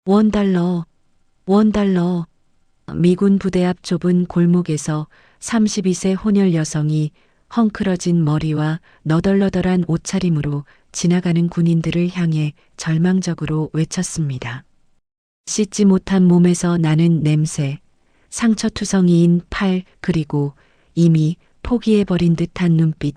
원달러, 원달러. 미군 부대 앞 좁은 골목에서 32세 혼혈 여성이 헝클어진 머리와 너덜너덜한 옷차림으로 지나가는 군인들을 향해 절망적으로 외쳤습니다. 씻지 못한 몸에서 나는 냄새, 상처투성이인 팔, 그리고 이미 포기해버린 듯한 눈빛.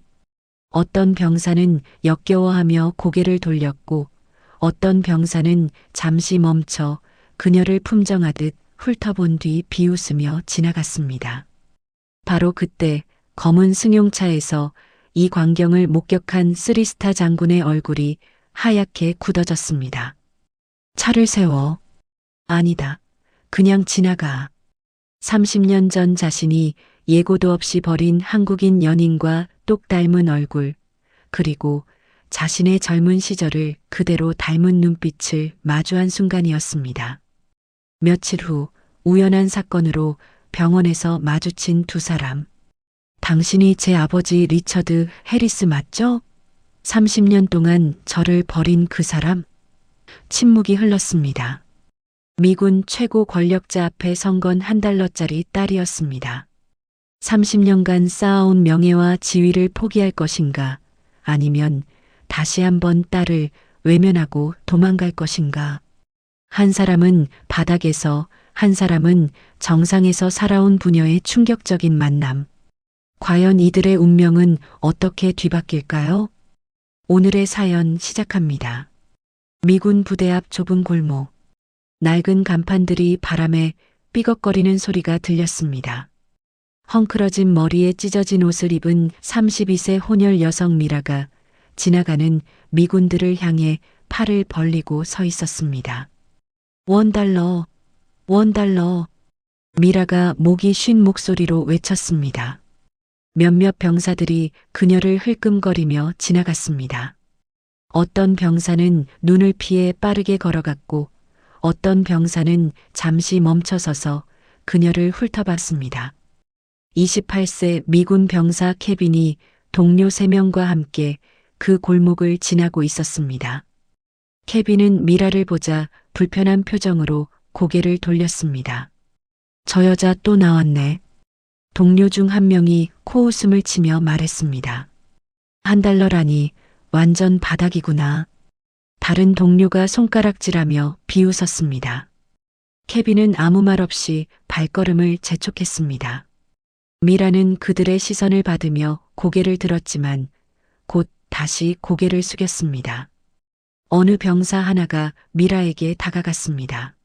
어떤 병사는 역겨워하며 고개를 돌렸고 어떤 병사는 잠시 멈춰 그녀를 품정하듯 훑어본 뒤 비웃으며 지나갔습니다. 바로 그때 검은 승용차에서 이 광경을 목격한 쓰리스타 장군의 얼굴이 하얗게 굳어졌습니다. 차를 세워. 아니다. 그냥 지나가. 30년 전 자신이 예고도 없이 버린 한국인 연인과 똑 닮은 얼굴, 그리고 자신의 젊은 시절을 그대로 닮은 눈빛을 마주한 순간이었습니다. 며칠 후 우연한 사건으로 병원에서 마주친 두 사람. 당신이 제 아버지 리처드 해리스 맞죠? 30년 동안 저를 버린 그 사람? 침묵이 흘렀습니다. 미군 최고 권력자 앞에 선 건 $1짜리 딸이었습니다. 30년간 쌓아온 명예와 지위를 포기할 것인가? 아니면 다시 한번 딸을 외면하고 도망갈 것인가? 한 사람은 바닥에서, 한 사람은 정상에서 살아온 부녀의 충격적인 만남. 과연 이들의 운명은 어떻게 뒤바뀔까요? 오늘의 사연 시작합니다. 미군 부대 앞 좁은 골목. 낡은 간판들이 바람에 삐걱거리는 소리가 들렸습니다. 헝클어진 머리에 찢어진 옷을 입은 32세 혼혈 여성 미라가 지나가는 미군들을 향해 팔을 벌리고 서 있었습니다. $1, $1. 미라가 목이 쉰 목소리로 외쳤습니다. 몇몇 병사들이 그녀를 흘끔거리며 지나갔습니다. 어떤 병사는 눈을 피해 빠르게 걸어갔고 어떤 병사는 잠시 멈춰서서 그녀를 훑어봤습니다. 28세 미군 병사 케빈이 동료 3명과 함께 그 골목을 지나고 있었습니다. 케빈은 미라를 보자 불편한 표정으로 고개를 돌렸습니다. 저 여자 또 나왔네. 동료 중 한 명이 코웃음을 치며 말했습니다. $1라니 완전 바닥이구나. 다른 동료가 손가락질하며 비웃었습니다. 케빈은 아무 말 없이 발걸음을 재촉했습니다. 미라는 그들의 시선을 받으며 고개를 들었지만 곧 다시 고개를 숙였습니다. 어느 병사 하나가 미라에게 다가갔습니다.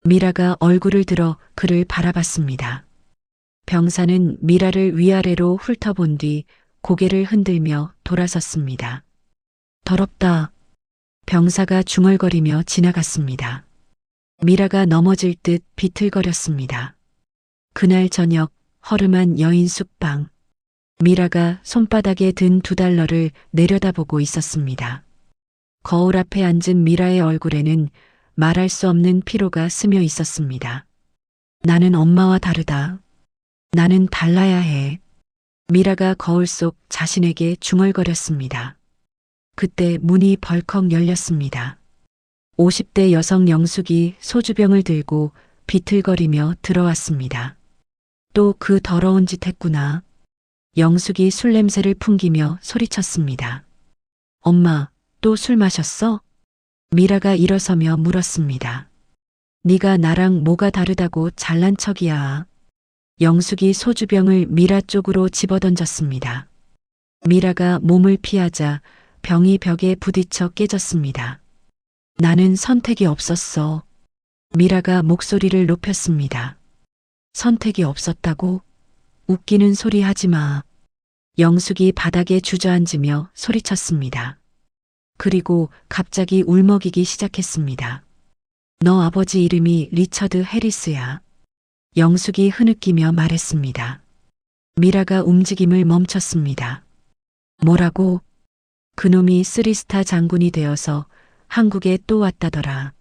미라가 얼굴을 들어 그를 바라봤습니다. 병사는 미라를 위아래로 훑어본 뒤 고개를 흔들며 돌아섰습니다. 더럽다. 병사가 중얼거리며 지나갔습니다. 미라가 넘어질 듯 비틀거렸습니다. 그날 저녁 허름한 여인 숙방. 미라가 손바닥에 든 $2를 내려다보고 있었습니다. 거울 앞에 앉은 미라의 얼굴에는 말할 수 없는 피로가 스며 있었습니다. 나는 엄마와 다르다. 나는 달라야 해. 미라가 거울 속 자신에게 중얼거렸습니다. 그때 문이 벌컥 열렸습니다. 50대 여성 영숙이 소주병을 들고 비틀거리며 들어왔습니다. 또 그 더러운 짓 했구나. 영숙이 술 냄새를 풍기며 소리쳤습니다. 엄마, 또 술 마셨어? 미라가 일어서며 물었습니다. 네가 나랑 뭐가 다르다고 잘난 척이야. 영숙이 소주병을 미라 쪽으로 집어던졌습니다. 미라가 몸을 피하자 병이 벽에 부딪혀 깨졌습니다. 나는 선택이 없었어. 미라가 목소리를 높였습니다. 선택이 없었다고? 웃기는 소리 하지 마. 영숙이 바닥에 주저앉으며 소리쳤습니다. 그리고 갑자기 울먹이기 시작했습니다. 너 아버지 이름이 리처드 해리스야. 영숙이 흐느끼며 말했습니다. 미라가 움직임을 멈췄습니다. 뭐라고? 그놈이 쓰리스타 장군이 되어서 한국에 또 왔다더라.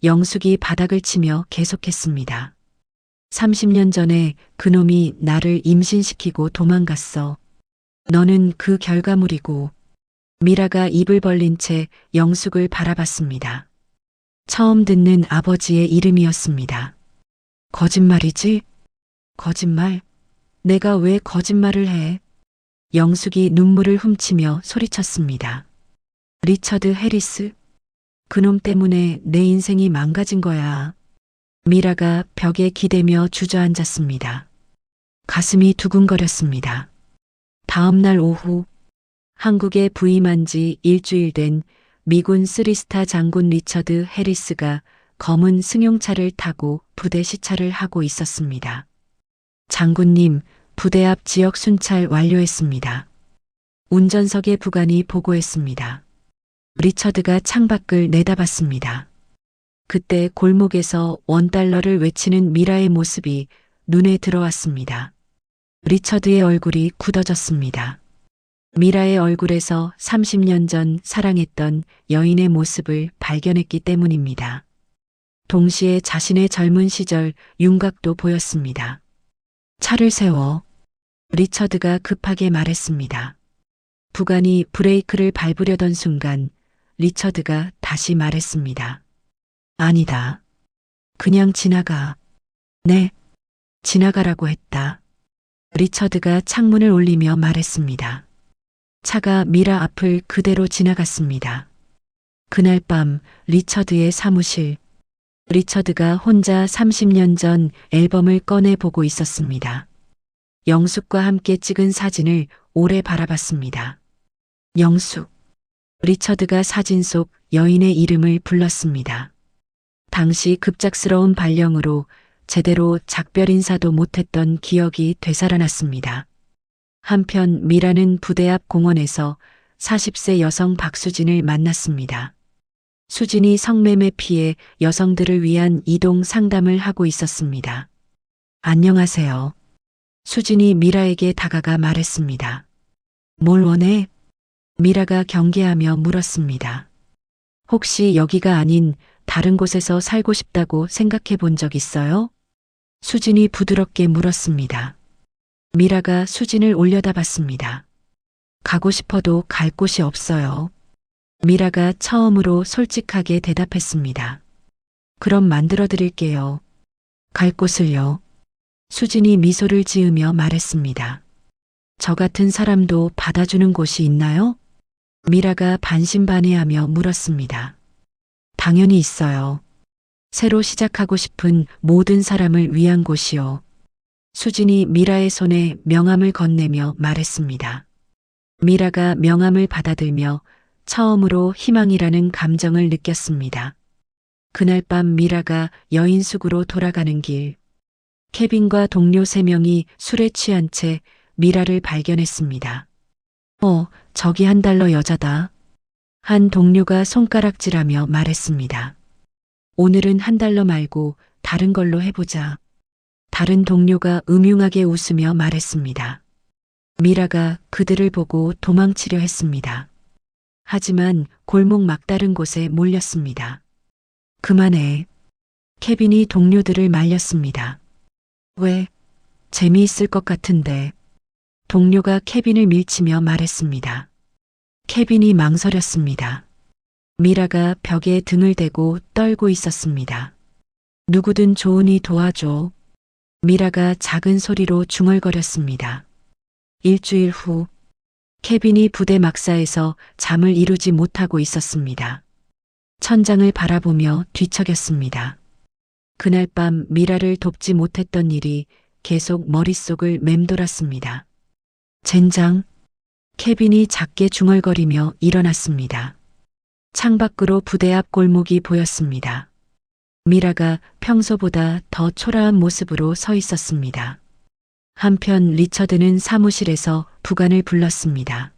영숙이 바닥을 치며 계속했습니다. 30년 전에 그놈이 나를 임신시키고 도망갔어. 너는 그 결과물이고. 미라가 입을 벌린 채 영숙을 바라봤습니다. 처음 듣는 아버지의 이름이었습니다. 거짓말이지? 거짓말? 내가 왜 거짓말을 해? 영숙이 눈물을 훔치며 소리쳤습니다. 리처드 해리스? 그놈 때문에 내 인생이 망가진 거야. 미라가 벽에 기대며 주저앉았습니다. 가슴이 두근거렸습니다. 다음 날 오후 한국에 부임한 지 일주일 된 미군 3스타 장군 리처드 해리스가 검은 승용차를 타고 부대 시찰을 하고 있었습니다. 장군님, 부대 앞 지역 순찰 완료했습니다. 운전석에 부관이 보고했습니다. 리처드가 창밖을 내다봤습니다. 그때 골목에서 $1를 외치는 미라의 모습이 눈에 들어왔습니다. 리처드의 얼굴이 굳어졌습니다. 미라의 얼굴에서 30년 전 사랑했던 여인의 모습을 발견했기 때문입니다. 동시에 자신의 젊은 시절 윤곽도 보였습니다. 차를 세워. 리처드가 급하게 말했습니다. 부관이 브레이크를 밟으려던 순간 리처드가 다시 말했습니다. 아니다. 그냥 지나가. 네, 지나가라고 했다. 리처드가 창문을 올리며 말했습니다. 차가 미라 앞을 그대로 지나갔습니다. 그날 밤 리처드의 사무실. 리처드가 혼자 30년 전 앨범을 꺼내 보고 있었습니다. 영숙과 함께 찍은 사진을 오래 바라봤습니다. 영숙. 리처드가 사진 속 여인의 이름을 불렀습니다. 당시 급작스러운 발령으로 제대로 작별 인사도 못했던 기억이 되살아났습니다. 한편 미라는 부대 앞 공원에서 40세 여성 박수진을 만났습니다. 수진이 성매매 피해 여성들을 위한 이동 상담을 하고 있었습니다. 안녕하세요. 수진이 미라에게 다가가 말했습니다. 뭘 원해? 미라가 경계하며 물었습니다. 혹시 여기가 아닌 다른 곳에서 살고 싶다고 생각해 본 적 있어요? 수진이 부드럽게 물었습니다. 미라가 수진을 올려다봤습니다. 가고 싶어도 갈 곳이 없어요. 미라가 처음으로 솔직하게 대답했습니다. 그럼 만들어 드릴게요. 갈 곳을요. 수진이 미소를 지으며 말했습니다. 저 같은 사람도 받아주는 곳이 있나요? 미라가 반신반의하며 물었습니다. 당연히 있어요. 새로 시작하고 싶은 모든 사람을 위한 곳이요. 수진이 미라의 손에 명함을 건네며 말했습니다. 미라가 명함을 받아들며 처음으로 희망이라는 감정을 느꼈습니다. 그날 밤 미라가 여인숙으로 돌아가는 길, 케빈과 동료 3명이 술에 취한 채 미라를 발견했습니다. 저기 $1 여자다. 한 동료가 손가락질하며 말했습니다. 오늘은 $1 말고 다른 걸로 해보자. 다른 동료가 음흉하게 웃으며 말했습니다. 미라가 그들을 보고 도망치려 했습니다. 하지만 골목 막다른 곳에 몰렸습니다. 그만해. 케빈이 동료들을 말렸습니다. 왜? 재미있을 것 같은데. 동료가 케빈을 밀치며 말했습니다. 케빈이 망설였습니다. 미라가 벽에 등을 대고 떨고 있었습니다. 누구든 좋으니 도와줘. 미라가 작은 소리로 중얼거렸습니다. 일주일 후 케빈이 부대 막사에서 잠을 이루지 못하고 있었습니다. 천장을 바라보며 뒤척였습니다. 그날 밤 미라를 돕지 못했던 일이 계속 머릿속을 맴돌았습니다. 젠장. 케빈이 작게 중얼거리며 일어났습니다. 창밖으로 부대 앞 골목이 보였습니다. 미라가 평소보다 더 초라한 모습으로 서 있었습니다. 한편 리처드는 사무실에서 부관을 불렀습니다.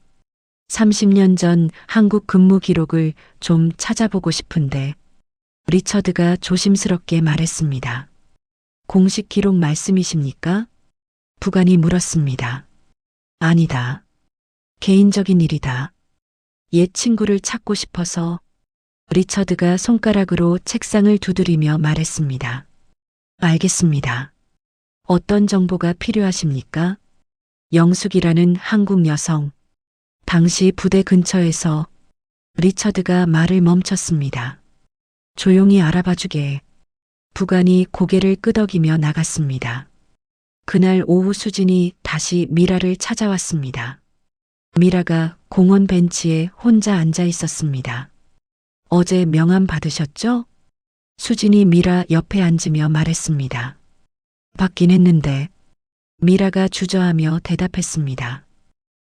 30년 전 한국 근무 기록을 좀 찾아보고 싶은데 리처드가 조심스럽게 말했습니다. 공식 기록 말씀이십니까? 부관이 물었습니다. 아니다. 개인적인 일이다. 옛 친구를 찾고 싶어서. 리처드가 손가락으로 책상을 두드리며 말했습니다. 알겠습니다. 어떤 정보가 필요하십니까? 영숙이라는 한국 여성. 당시 부대 근처에서. 리처드가 말을 멈췄습니다. 조용히 알아봐주게. 부관이 고개를 끄덕이며 나갔습니다. 그날 오후 수진이 다시 미라를 찾아왔습니다. 미라가 공원 벤치에 혼자 앉아 있었습니다. 어제 명함 받으셨죠? 수진이 미라 옆에 앉으며 말했습니다. 받긴 했는데. 미라가 주저하며 대답했습니다.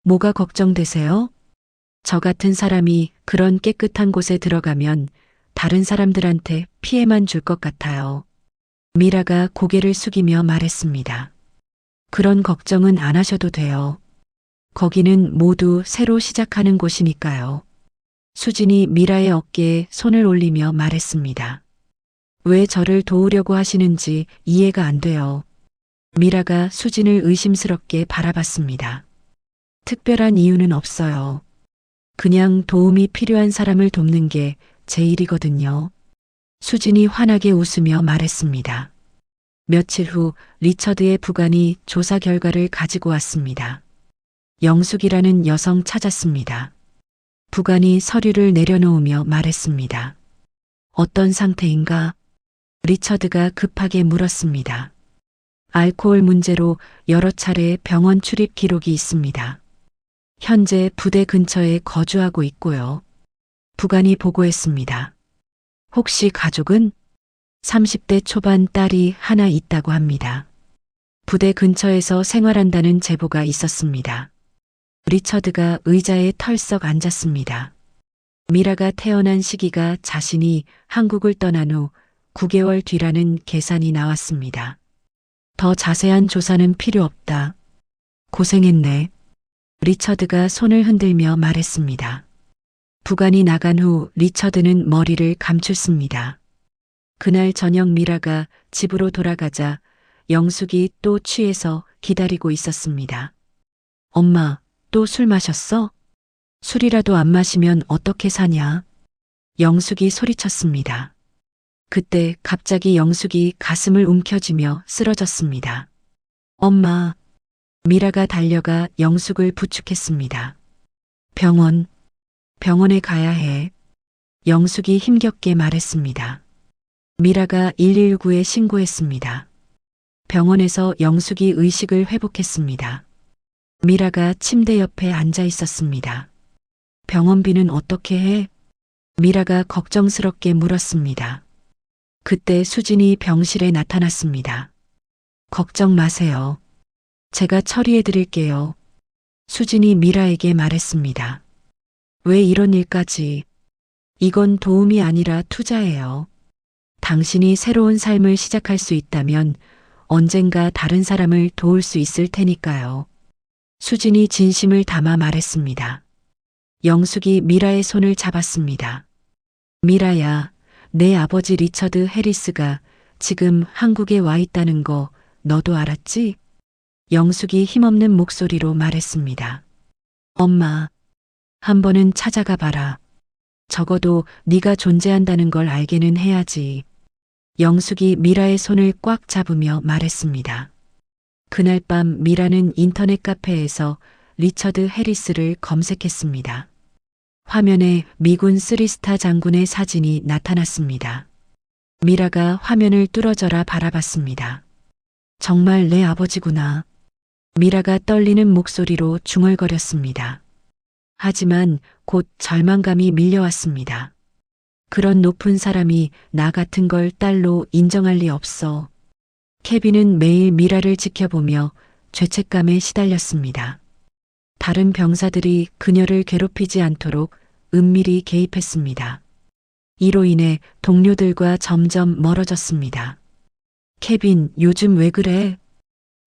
뭐가 걱정되세요? 저 같은 사람이 그런 깨끗한 곳에 들어가면 다른 사람들한테 피해만 줄 것 같아요. 미라가 고개를 숙이며 말했습니다. 그런 걱정은 안 하셔도 돼요. 거기는 모두 새로 시작하는 곳이니까요. 수진이 미라의 어깨에 손을 올리며 말했습니다. 왜 저를 도우려고 하시는지 이해가 안 돼요. 미라가 수진을 의심스럽게 바라봤습니다. 특별한 이유는 없어요. 그냥 도움이 필요한 사람을 돕는 게 제 일이거든요. 수진이 환하게 웃으며 말했습니다. 며칠 후 리처드의 부관이 조사 결과를 가지고 왔습니다. 영숙이라는 여성 찾았습니다. 부관이 서류를 내려놓으며 말했습니다. 어떤 상태인가? 리처드가 급하게 물었습니다. 알코올 문제로 여러 차례 병원 출입 기록이 있습니다. 현재 부대 근처에 거주하고 있고요. 부관이 보고했습니다. 혹시 가족은? 30대 초반 딸이 하나 있다고 합니다. 부대 근처에서 생활한다는 제보가 있었습니다. 리처드가 의자에 털썩 앉았습니다. 미라가 태어난 시기가 자신이 한국을 떠난 후 9개월 뒤라는 계산이 나왔습니다. 더 자세한 조사는 필요 없다. 고생했네. 리처드가 손을 흔들며 말했습니다. 부관이 나간 후 리처드는 머리를 감췄습니다. 그날 저녁 미라가 집으로 돌아가자 영숙이 또 취해서 기다리고 있었습니다. 엄마, 또 술 마셨어? 술이라도 안 마시면 어떻게 사냐? 영숙이 소리쳤습니다. 그때 갑자기 영숙이 가슴을 움켜쥐며 쓰러졌습니다. 엄마, 미라가 달려가 영숙을 부축했습니다. 병원에 가야 해. 영숙이 힘겹게 말했습니다. 미라가 119에 신고했습니다. 병원에서 영숙이 의식을 회복했습니다. 미라가 침대 옆에 앉아 있었습니다. 병원비는 어떻게 해? 미라가 걱정스럽게 물었습니다. 그때 수진이 병실에 나타났습니다. 걱정 마세요. 제가 처리해 드릴게요. 수진이 미라에게 말했습니다. 왜 이런 일까지? 이건 도움이 아니라 투자예요. 당신이 새로운 삶을 시작할 수 있다면 언젠가 다른 사람을 도울 수 있을 테니까요. 수진이 진심을 담아 말했습니다. 영숙이 미라의 손을 잡았습니다. 미라야, 내 아버지 리처드 해리스가 지금 한국에 와 있다는 거 너도 알았지? 영숙이 힘없는 목소리로 말했습니다. 엄마, 한 번은 찾아가 봐라. 적어도 네가 존재한다는 걸 알게는 해야지. 영숙이 미라의 손을 꽉 잡으며 말했습니다. 그날 밤 미라는 인터넷 카페에서 리처드 해리스를 검색했습니다. 화면에 미군 3스타 장군의 사진이 나타났습니다. 미라가 화면을 뚫어져라 바라봤습니다. 정말 내 아버지구나. 미라가 떨리는 목소리로 중얼거렸습니다. 하지만 곧 절망감이 밀려왔습니다. 그런 높은 사람이 나 같은 걸 딸로 인정할 리 없어. 케빈은 매일 미라를 지켜보며 죄책감에 시달렸습니다. 다른 병사들이 그녀를 괴롭히지 않도록 은밀히 개입했습니다. 이로 인해 동료들과 점점 멀어졌습니다. 케빈, 요즘 왜 그래?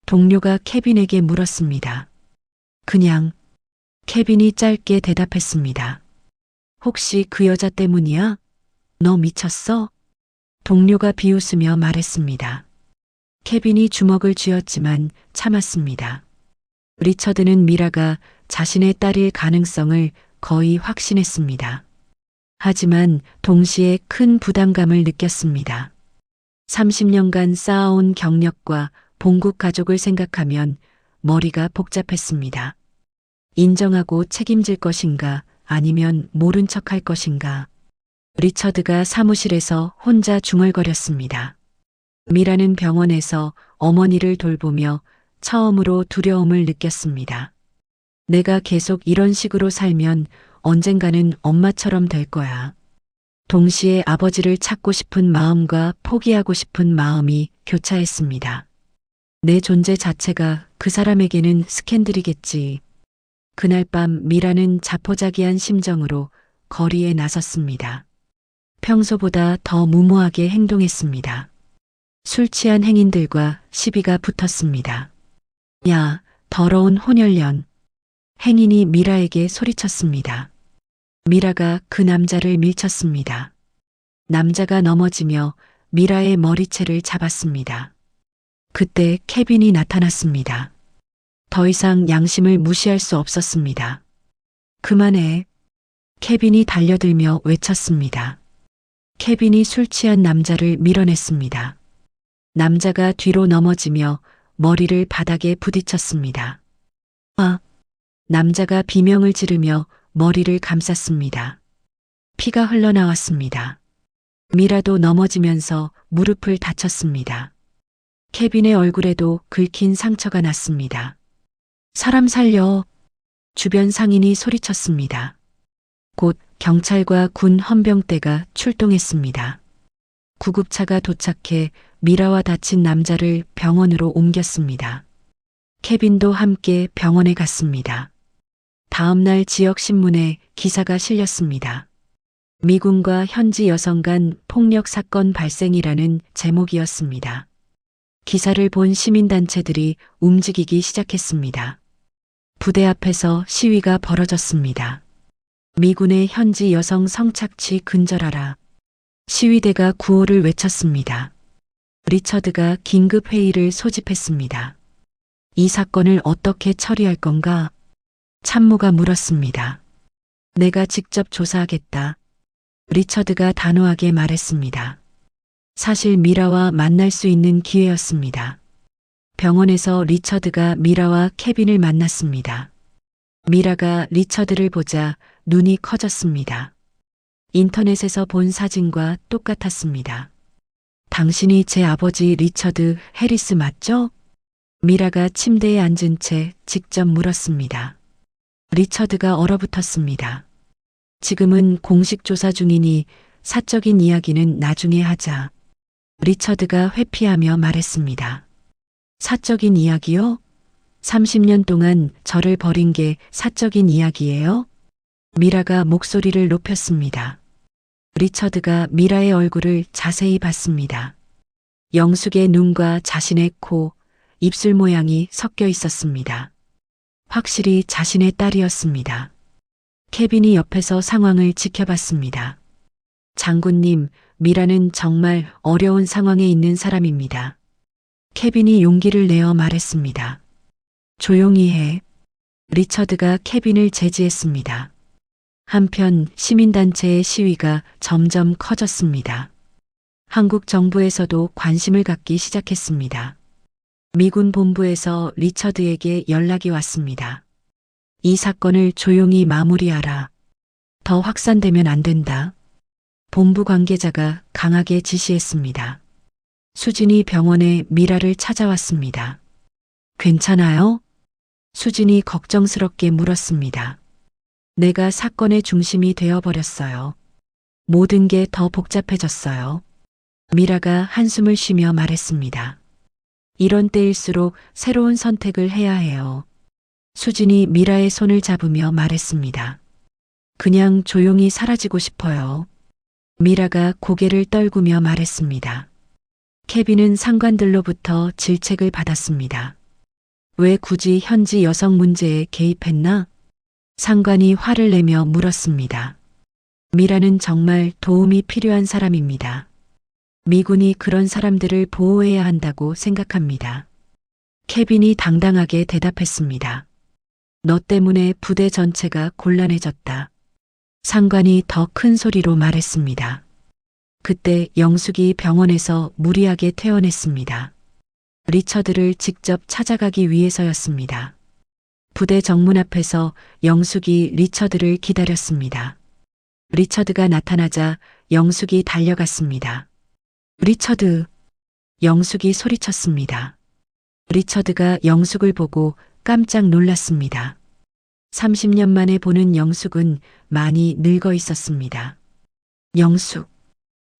동료가 케빈에게 물었습니다. 그냥. 케빈이 짧게 대답했습니다. 혹시 그 여자 때문이야? 너 미쳤어? 동료가 비웃으며 말했습니다. 케빈이 주먹을 쥐었지만 참았습니다. 리처드는 미라가 자신의 딸일 가능성을 거의 확신했습니다. 하지만 동시에 큰 부담감을 느꼈습니다. 30년간 쌓아온 경력과 본국 가족을 생각하면 머리가 복잡했습니다. 인정하고 책임질 것인가 아니면 모른 척할 것인가. 리처드가 사무실에서 혼자 중얼거렸습니다. 미라는 병원에서 어머니를 돌보며 처음으로 두려움을 느꼈습니다. 내가 계속 이런 식으로 살면 언젠가는 엄마처럼 될 거야. 동시에 아버지를 찾고 싶은 마음과 포기하고 싶은 마음이 교차했습니다. 내 존재 자체가 그 사람에게는 스캔들이겠지. 그날 밤 미라는 자포자기한 심정으로 거리에 나섰습니다. 평소보다 더 무모하게 행동했습니다. 술 취한 행인들과 시비가 붙었습니다. 야, 더러운 혼혈년. 행인이 미라에게 소리쳤습니다. 미라가 그 남자를 밀쳤습니다. 남자가 넘어지며 미라의 머리채를 잡았습니다. 그때 케빈이 나타났습니다. 더 이상 양심을 무시할 수 없었습니다. 그만해. 케빈이 달려들며 외쳤습니다. 케빈이 술 취한 남자를 밀어냈습니다. 남자가 뒤로 넘어지며 머리를 바닥에 부딪혔습니다. 아! 남자가 비명을 지르며 머리를 감쌌습니다. 피가 흘러나왔습니다. 미라도 넘어지면서 무릎을 다쳤습니다. 케빈의 얼굴에도 긁힌 상처가 났습니다. 사람 살려. 주변 상인이 소리쳤습니다. 곧 경찰과 군 헌병대가 출동했습니다. 구급차가 도착해 미라와 다친 남자를 병원으로 옮겼습니다. 케빈도 함께 병원에 갔습니다. 다음 날 지역 신문에 기사가 실렸습니다. 미군과 현지 여성 간 폭력 사건 발생이라는 제목이었습니다. 기사를 본 시민단체들이 움직이기 시작했습니다. 부대 앞에서 시위가 벌어졌습니다. 미군의 현지 여성 성착취 근절하라. 시위대가 구호를 외쳤습니다. 리처드가 긴급 회의를 소집했습니다. 이 사건을 어떻게 처리할 건가? 참모가 물었습니다. 내가 직접 조사하겠다. 리처드가 단호하게 말했습니다. 사실 미라와 만날 수 있는 기회였습니다. 병원에서 리처드가 미라와 케빈을 만났습니다. 미라가 리처드를 보자 눈이 커졌습니다. 인터넷에서 본 사진과 똑같았습니다. 당신이 제 아버지 리처드 해리스 맞죠? 미라가 침대에 앉은 채 직접 물었습니다. 리처드가 얼어붙었습니다. 지금은 공식 조사 중이니 사적인 이야기는 나중에 하자. 리처드가 회피하며 말했습니다. 사적인 이야기요? 30년 동안 저를 버린 게 사적인 이야기예요? 미라가 목소리를 높였습니다. 리처드가 미라의 얼굴을 자세히 봤습니다. 영숙의 눈과 자신의 코, 입술 모양이 섞여 있었습니다. 확실히 자신의 딸이었습니다. 케빈이 옆에서 상황을 지켜봤습니다. 장군님, 미라는 정말 어려운 상황에 있는 사람입니다. 케빈이 용기를 내어 말했습니다. 조용히 해. 리처드가 케빈을 제지했습니다. 한편 시민단체의 시위가 점점 커졌습니다. 한국 정부에서도 관심을 갖기 시작했습니다. 미군 본부에서 리처드에게 연락이 왔습니다. 이 사건을 조용히 마무리하라. 더 확산되면 안 된다. 본부 관계자가 강하게 지시했습니다. 수진이 병원에 미라를 찾아왔습니다. 괜찮아요? 수진이 걱정스럽게 물었습니다. 내가 사건의 중심이 되어버렸어요. 모든 게 더 복잡해졌어요. 미라가 한숨을 쉬며 말했습니다. 이런 때일수록 새로운 선택을 해야 해요. 수진이 미라의 손을 잡으며 말했습니다. 그냥 조용히 사라지고 싶어요. 미라가 고개를 떨구며 말했습니다. 케빈은 상관들로부터 질책을 받았습니다. 왜 굳이 현지 여성 문제에 개입했나? 상관이 화를 내며 물었습니다. 미라는 정말 도움이 필요한 사람입니다. 미군이 그런 사람들을 보호해야 한다고 생각합니다. 케빈이 당당하게 대답했습니다. 너 때문에 부대 전체가 곤란해졌다. 상관이 더 큰 소리로 말했습니다. 그때 영숙이 병원에서 무리하게 퇴원했습니다. 리처드를 직접 찾아가기 위해서였습니다. 부대 정문 앞에서 영숙이 리처드를 기다렸습니다. 리처드가 나타나자 영숙이 달려갔습니다. 리처드! 영숙이 소리쳤습니다. 리처드가 영숙을 보고 깜짝 놀랐습니다. 30년 만에 보는 영숙은 많이 늙어 있었습니다. 영숙,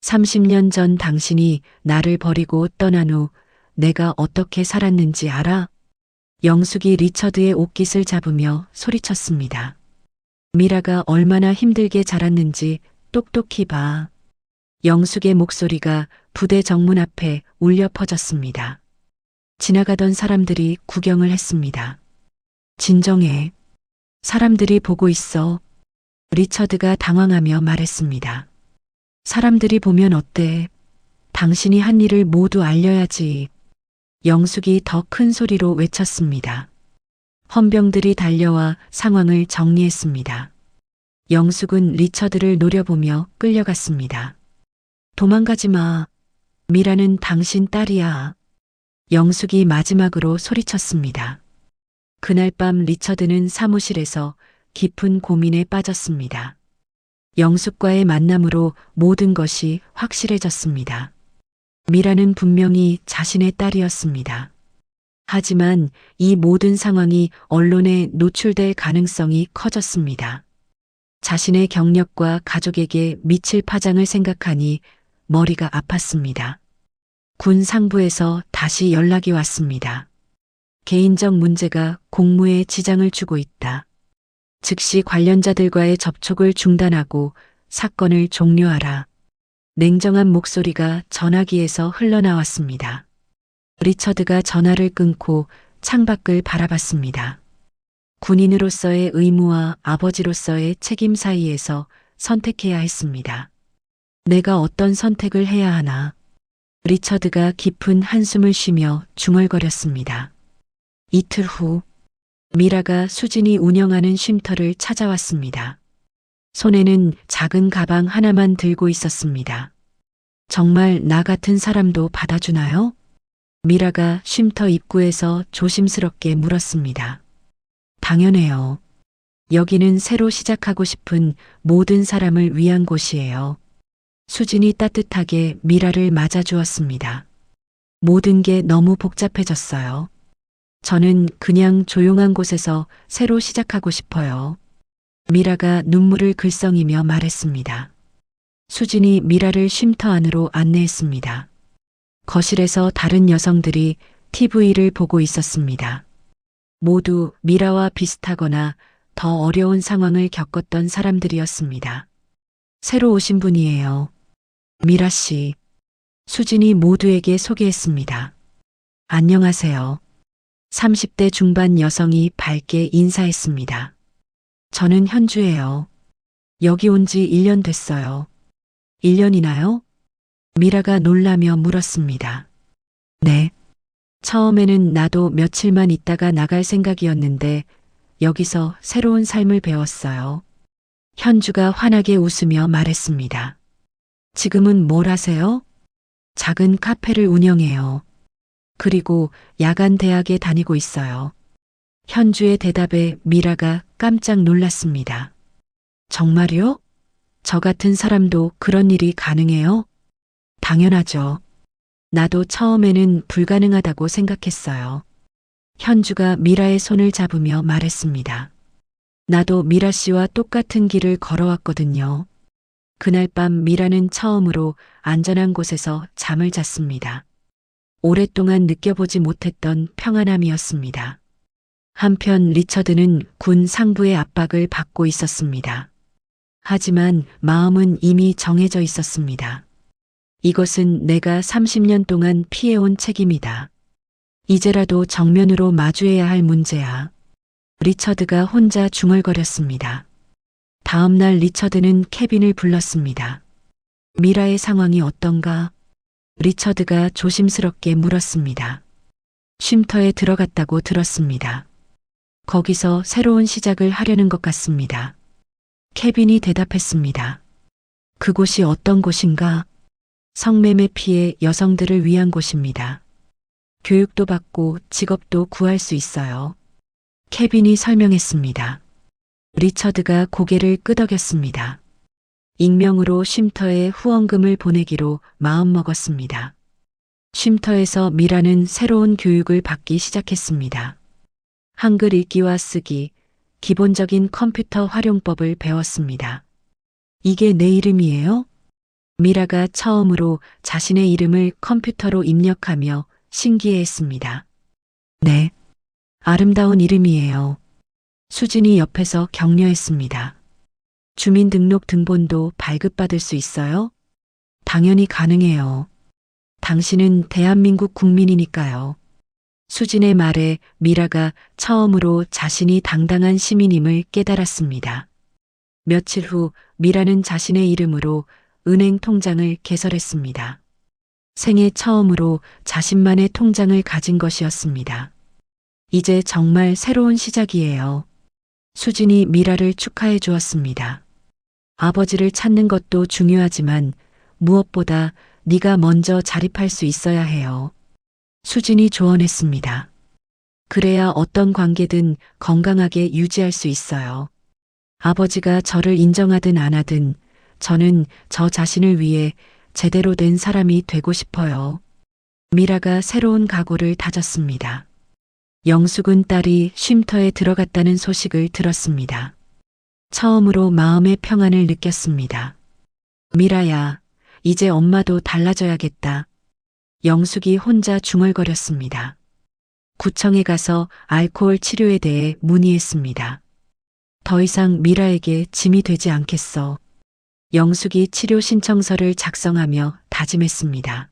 30년 전 당신이 나를 버리고 떠난 후 내가 어떻게 살았는지 알아? 영숙이 리처드의 옷깃을 잡으며 소리쳤습니다. 미라가 얼마나 힘들게 자랐는지 똑똑히 봐. 영숙의 목소리가 부대 정문 앞에 울려 퍼졌습니다. 지나가던 사람들이 구경을 했습니다. 진정해. 사람들이 보고 있어. 리처드가 당황하며 말했습니다. 사람들이 보면 어때? 당신이 한 일을 모두 알려야지. 영숙이 더 큰 소리로 외쳤습니다. 헌병들이 달려와 상황을 정리했습니다. 영숙은 리처드를 노려보며 끌려갔습니다. 도망가지 마. 미라는 당신 딸이야. 영숙이 마지막으로 소리쳤습니다. 그날 밤 리처드는 사무실에서 깊은 고민에 빠졌습니다. 영숙과의 만남으로 모든 것이 확실해졌습니다. 미라는 분명히 자신의 딸이었습니다. 하지만 이 모든 상황이 언론에 노출될 가능성이 커졌습니다. 자신의 경력과 가족에게 미칠 파장을 생각하니 머리가 아팠습니다. 군 상부에서 다시 연락이 왔습니다. 개인적 문제가 공무에 지장을 주고 있다. 즉시 관련자들과의 접촉을 중단하고 사건을 종료하라. 냉정한 목소리가 전화기에서 흘러나왔습니다. 리처드가 전화를 끊고 창밖을 바라봤습니다. 군인으로서의 의무와 아버지로서의 책임 사이에서 선택해야 했습니다. 내가 어떤 선택을 해야 하나? 리처드가 깊은 한숨을 쉬며 중얼거렸습니다. 이틀 후 미라가 수진이 운영하는 쉼터를 찾아왔습니다. 손에는 작은 가방 하나만 들고 있었습니다. 정말 나 같은 사람도 받아주나요? 미라가 쉼터 입구에서 조심스럽게 물었습니다. 당연해요. 여기는 새로 시작하고 싶은 모든 사람을 위한 곳이에요. 수진이 따뜻하게 미라를 맞아주었습니다. 모든 게 너무 복잡해졌어요. 저는 그냥 조용한 곳에서 새로 시작하고 싶어요. 미라가 눈물을 글썽이며 말했습니다. 수진이 미라를 쉼터 안으로 안내했습니다. 거실에서 다른 여성들이 TV를 보고 있었습니다. 모두 미라와 비슷하거나 더 어려운 상황을 겪었던 사람들이었습니다. 새로 오신 분이에요. 미라 씨. 수진이 모두에게 소개했습니다. 안녕하세요. 30대 중반 여성이 밝게 인사했습니다. 저는 현주예요. 여기 온 지 1년 됐어요. 1년이나요? 미라가 놀라며 물었습니다. 네. 처음에는 나도 며칠만 있다가 나갈 생각이었는데 여기서 새로운 삶을 배웠어요. 현주가 환하게 웃으며 말했습니다. 지금은 뭘 하세요? 작은 카페를 운영해요. 그리고 야간 대학에 다니고 있어요. 현주의 대답에 미라가 깜짝 놀랐습니다. 정말요? 저 같은 사람도 그런 일이 가능해요? 당연하죠. 나도 처음에는 불가능하다고 생각했어요. 현주가 미라의 손을 잡으며 말했습니다. 나도 미라 씨와 똑같은 길을 걸어왔거든요. 그날 밤 미라는 처음으로 안전한 곳에서 잠을 잤습니다. 오랫동안 느껴보지 못했던 평안함이었습니다. 한편 리처드는 군 상부의 압박을 받고 있었습니다. 하지만 마음은 이미 정해져 있었습니다. 이것은 내가 30년 동안 피해온 책임이다. 이제라도 정면으로 마주해야 할 문제야. 리처드가 혼자 중얼거렸습니다. 다음 날 리처드는 케빈을 불렀습니다. 미라의 상황이 어떤가? 리처드가 조심스럽게 물었습니다. 쉼터에 들어갔다고 들었습니다. 거기서 새로운 시작을 하려는 것 같습니다. 케빈이 대답했습니다. 그곳이 어떤 곳인가? 성매매 피해 여성들을 위한 곳입니다. 교육도 받고 직업도 구할 수 있어요. 케빈이 설명했습니다. 리처드가 고개를 끄덕였습니다. 익명으로 쉼터에 후원금을 보내기로 마음먹었습니다. 쉼터에서 미라는 새로운 교육을 받기 시작했습니다. 한글 읽기와 쓰기, 기본적인 컴퓨터 활용법을 배웠습니다. 이게 내 이름이에요? 미라가 처음으로 자신의 이름을 컴퓨터로 입력하며 신기해했습니다. 네, 아름다운 이름이에요. 수진이 옆에서 격려했습니다. 주민등록 등본도 발급받을 수 있어요? 당연히 가능해요. 당신은 대한민국 국민이니까요. 수진의 말에 미라가 처음으로 자신이 당당한 시민임을 깨달았습니다. 며칠 후 미라는 자신의 이름으로 은행 통장을 개설했습니다. 생애 처음으로 자신만의 통장을 가진 것이었습니다. 이제 정말 새로운 시작이에요. 수진이 미라를 축하해 주었습니다. 아버지를 찾는 것도 중요하지만 무엇보다 네가 먼저 자립할 수 있어야 해요. 수진이 조언했습니다. 그래야 어떤 관계든 건강하게 유지할 수 있어요. 아버지가 저를 인정하든 안 하든 저는 저 자신을 위해 제대로 된 사람이 되고 싶어요. 미라가 새로운 각오를 다졌습니다. 영숙은 딸이 쉼터에 들어갔다는 소식을 들었습니다. 처음으로 마음의 평안을 느꼈습니다. 미라야, 이제 엄마도 달라져야겠다. 영숙이 혼자 중얼거렸습니다. 구청에 가서 알코올 치료에 대해 문의했습니다. 더 이상 미라에게 짐이 되지 않겠어. 영숙이 치료 신청서를 작성하며 다짐했습니다.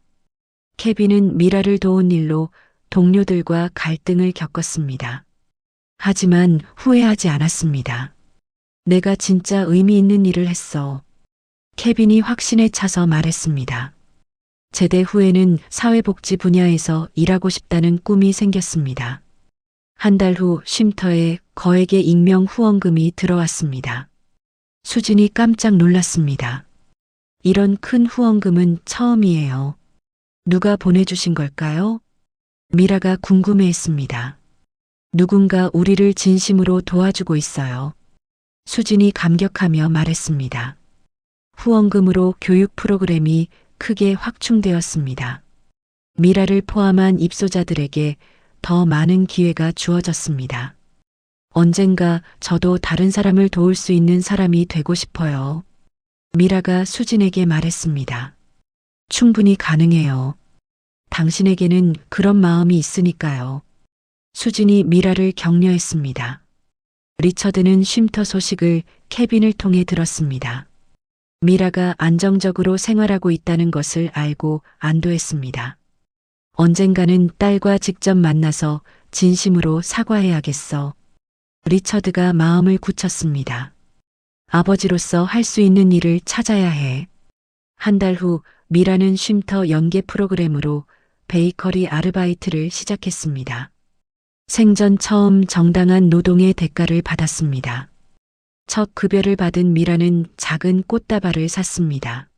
케빈은 미라를 도운 일로 동료들과 갈등을 겪었습니다. 하지만 후회하지 않았습니다. 내가 진짜 의미 있는 일을 했어. 케빈이 확신에 차서 말했습니다. 제대 후에는 사회복지 분야에서 일하고 싶다는 꿈이 생겼습니다. 한 달 후 쉼터에 거액의 익명 후원금이 들어왔습니다. 수진이 깜짝 놀랐습니다. 이런 큰 후원금은 처음이에요. 누가 보내주신 걸까요? 미라가 궁금해했습니다. 누군가 우리를 진심으로 도와주고 있어요. 수진이 감격하며 말했습니다. 후원금으로 교육 프로그램이 크게 확충되었습니다. 미라를 포함한 입소자들에게 더 많은 기회가 주어졌습니다. 언젠가 저도 다른 사람을 도울 수 있는 사람이 되고 싶어요. 미라가 수진에게 말했습니다. 충분히 가능해요. 당신에게는 그런 마음이 있으니까요. 수진이 미라를 격려했습니다. 리처드는 쉼터 소식을 케빈을 통해 들었습니다. 미라가 안정적으로 생활하고 있다는 것을 알고 안도했습니다. 언젠가는 딸과 직접 만나서 진심으로 사과해야겠어. 리처드가 마음을 굳혔습니다. 아버지로서 할 수 있는 일을 찾아야 해. 한 달 후 미라는 쉼터 연계 프로그램으로 베이커리 아르바이트를 시작했습니다. 생전 처음 정당한 노동의 대가를 받았습니다. 첫 급여를 받은 미라는 작은 꽃다발을 샀습니다.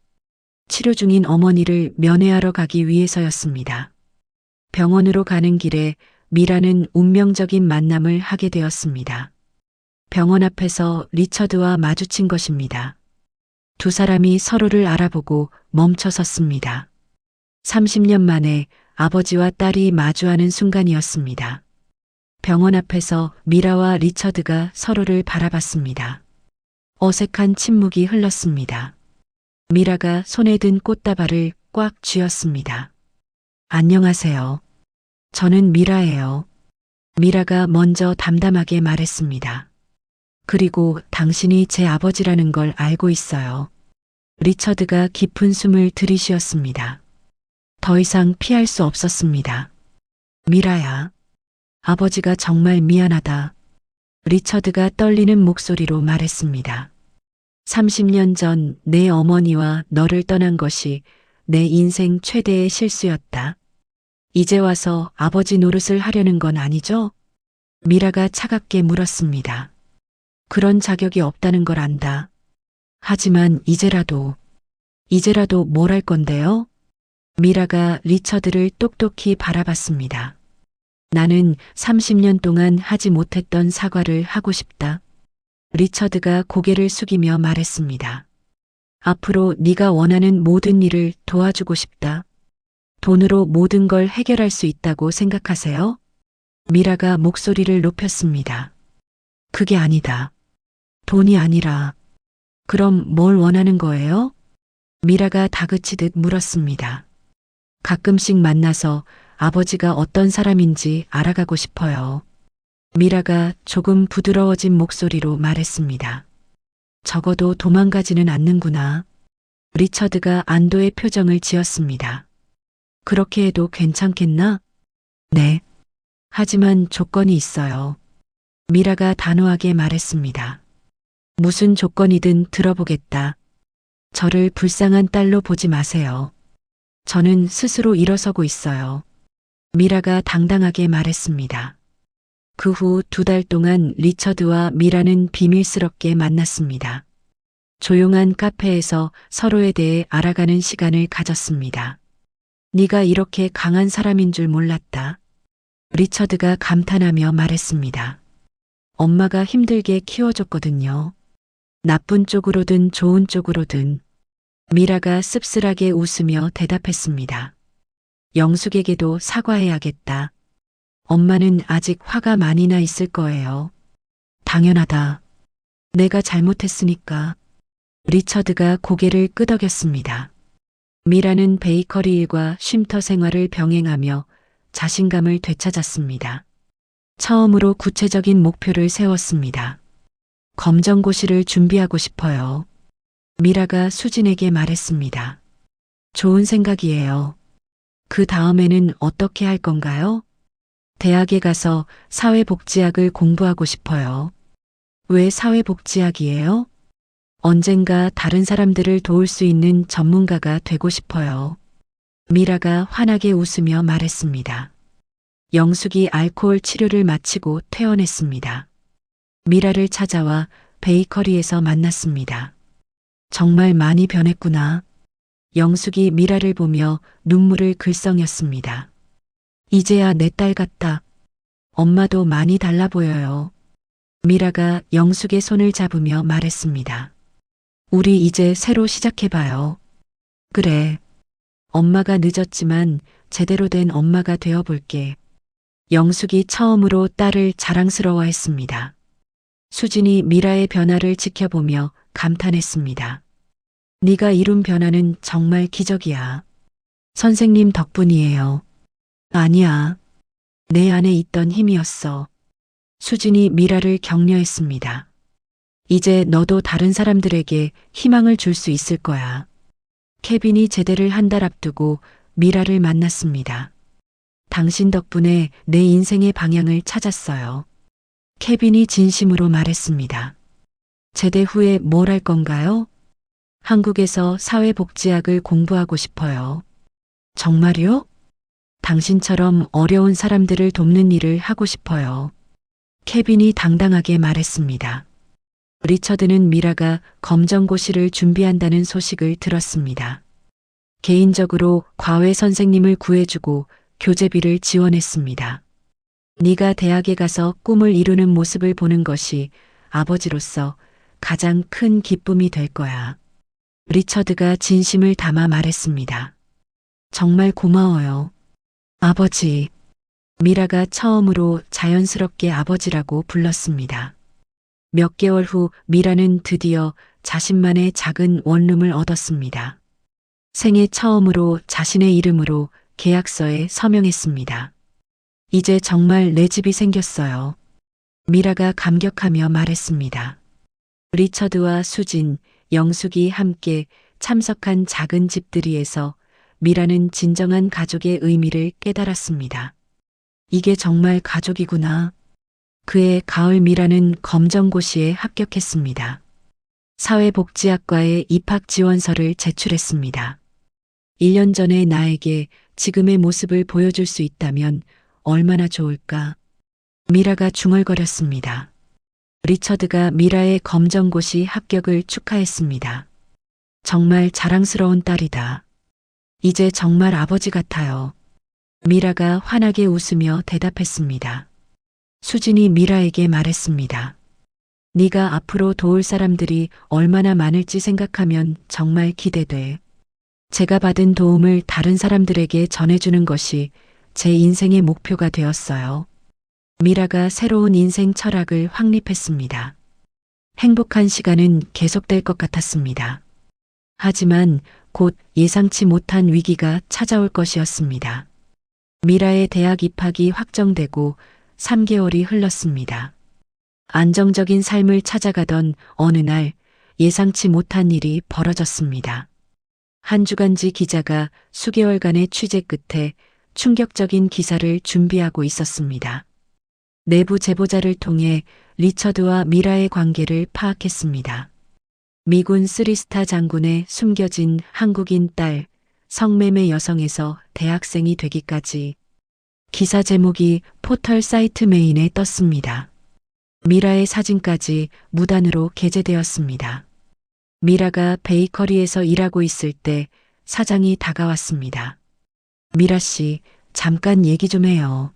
치료 중인 어머니를 면회하러 가기 위해서였습니다. 병원으로 가는 길에 미라는 운명적인 만남을 하게 되었습니다. 병원 앞에서 리처드와 마주친 것입니다. 두 사람이 서로를 알아보고 멈춰 섰습니다. 30년 만에 아버지와 딸이 마주하는 순간이었습니다. 병원 앞에서 미라와 리처드가 서로를 바라봤습니다. 어색한 침묵이 흘렀습니다. 미라가 손에 든 꽃다발을 꽉 쥐었습니다. 안녕하세요. 저는 미라예요. 미라가 먼저 담담하게 말했습니다. 그리고 당신이 제 아버지라는 걸 알고 있어요. 리처드가 깊은 숨을 들이쉬었습니다. 더 이상 피할 수 없었습니다. 미라야, 아버지가 정말 미안하다. 리처드가 떨리는 목소리로 말했습니다. 30년 전 내 어머니와 너를 떠난 것이 내 인생 최대의 실수였다. 이제 와서 아버지 노릇을 하려는 건 아니죠? 미라가 차갑게 물었습니다. 그런 자격이 없다는 걸 안다. 하지만 이제라도 뭘 할 건데요? 미라가 리처드를 똑똑히 바라봤습니다. 나는 30년 동안 하지 못했던 사과를 하고 싶다. 리처드가 고개를 숙이며 말했습니다. 앞으로 네가 원하는 모든 일을 도와주고 싶다. 돈으로 모든 걸 해결할 수 있다고 생각하세요? 미라가 목소리를 높였습니다. 그게 아니다. 돈이 아니라. 그럼 뭘 원하는 거예요? 미라가 다그치듯 물었습니다. 가끔씩 만나서 아버지가 어떤 사람인지 알아가고 싶어요. 미라가 조금 부드러워진 목소리로 말했습니다. 적어도 도망가지는 않는구나. 리처드가 안도의 표정을 지었습니다. 그렇게 해도 괜찮겠나? 네. 하지만 조건이 있어요. 미라가 단호하게 말했습니다. 무슨 조건이든 들어보겠다. 저를 불쌍한 딸로 보지 마세요. 저는 스스로 일어서고 있어요. 미라가 당당하게 말했습니다. 그 후 2달 동안 리처드와 미라는 비밀스럽게 만났습니다. 조용한 카페에서 서로에 대해 알아가는 시간을 가졌습니다. 네가 이렇게 강한 사람인 줄 몰랐다. 리처드가 감탄하며 말했습니다. 엄마가 힘들게 키워줬거든요. 나쁜 쪽으로든 좋은 쪽으로든. 미라가 씁쓸하게 웃으며 대답했습니다. 영숙에게도 사과해야겠다. 엄마는 아직 화가 많이 나 있을 거예요. 당연하다. 내가 잘못했으니까. 리처드가 고개를 끄덕였습니다. 미라는 베이커리 일과 쉼터 생활을 병행하며 자신감을 되찾았습니다. 처음으로 구체적인 목표를 세웠습니다. 검정고시를 준비하고 싶어요. 미라가 수진에게 말했습니다. 좋은 생각이에요. 그 다음에는 어떻게 할 건가요? 대학에 가서 사회복지학을 공부하고 싶어요. 왜 사회복지학이에요? 언젠가 다른 사람들을 도울 수 있는 전문가가 되고 싶어요. 미라가 환하게 웃으며 말했습니다. 영숙이 알코올 치료를 마치고 퇴원했습니다. 미라를 찾아와 베이커리에서 만났습니다. 정말 많이 변했구나. 영숙이 미라를 보며 눈물을 글썽였습니다. 이제야 내 딸 같다. 엄마도 많이 달라 보여요. 미라가 영숙의 손을 잡으며 말했습니다. 우리 이제 새로 시작해봐요. 그래. 엄마가 늦었지만 제대로 된 엄마가 되어볼게. 영숙이 처음으로 딸을 자랑스러워했습니다. 수진이 미라의 변화를 지켜보며 감탄했습니다. 네가 이룬 변화는 정말 기적이야. 선생님 덕분이에요. 아니야. 내 안에 있던 힘이었어. 수진이 미라를 격려했습니다. 이제 너도 다른 사람들에게 희망을 줄 수 있을 거야. 케빈이 제대를 한 달 앞두고 미라를 만났습니다. 당신 덕분에 내 인생의 방향을 찾았어요. 케빈이 진심으로 말했습니다. 제대 후에 뭘 할 건가요? 한국에서 사회복지학을 공부하고 싶어요. 정말요? 당신처럼 어려운 사람들을 돕는 일을 하고 싶어요. 케빈이 당당하게 말했습니다. 리처드는 미라가 검정고시를 준비한다는 소식을 들었습니다. 개인적으로 과외 선생님을 구해주고 교재비를 지원했습니다. 네가 대학에 가서 꿈을 이루는 모습을 보는 것이 아버지로서 가장 큰 기쁨이 될 거야. 리처드가 진심을 담아 말했습니다. 정말 고마워요. 아버지. 미라가 처음으로 자연스럽게 아버지라고 불렀습니다. 몇 개월 후 미라는 드디어 자신만의 작은 원룸을 얻었습니다. 생애 처음으로 자신의 이름으로 계약서에 서명했습니다. 이제 정말 내 집이 생겼어요. 미라가 감격하며 말했습니다. 리처드와 수진, 영숙이 함께 참석한 작은 집들이에서 미라는 진정한 가족의 의미를 깨달았습니다. 이게 정말 가족이구나. 그해 가을 미라는 검정고시에 합격했습니다. 사회복지학과에 입학 지원서를 제출했습니다. 1년 전의 나에게 지금의 모습을 보여줄 수 있다면 얼마나 좋을까. 미라가 중얼거렸습니다. 리처드가 미라의 검정고시 합격을 축하했습니다. 정말 자랑스러운 딸이다. 이제 정말 아버지 같아요. 미라가 환하게 웃으며 대답했습니다. 수진이 미라에게 말했습니다. 네가 앞으로 도울 사람들이 얼마나 많을지 생각하면 정말 기대돼. 제가 받은 도움을 다른 사람들에게 전해주는 것이 제 인생의 목표가 되었어요. 미라가 새로운 인생 철학을 확립했습니다. 행복한 시간은 계속될 것 같았습니다. 하지만 곧 예상치 못한 위기가 찾아올 것이었습니다. 미라의 대학 입학이 확정되고 3개월이 흘렀습니다. 안정적인 삶을 찾아가던 어느 날 예상치 못한 일이 벌어졌습니다. 한 주간지 기자가 수개월간의 취재 끝에 충격적인 기사를 준비하고 있었습니다. 내부 제보자를 통해 리처드와 미라의 관계를 파악했습니다. 미군 3스타 장군의 숨겨진 한국인 딸, 성매매 여성에서 대학생이 되기까지. 기사 제목이 포털 사이트 메인에 떴습니다. 미라의 사진까지 무단으로 게재되었습니다. 미라가 베이커리에서 일하고 있을 때 사장이 다가왔습니다. 미라 씨, 잠깐 얘기 좀 해요.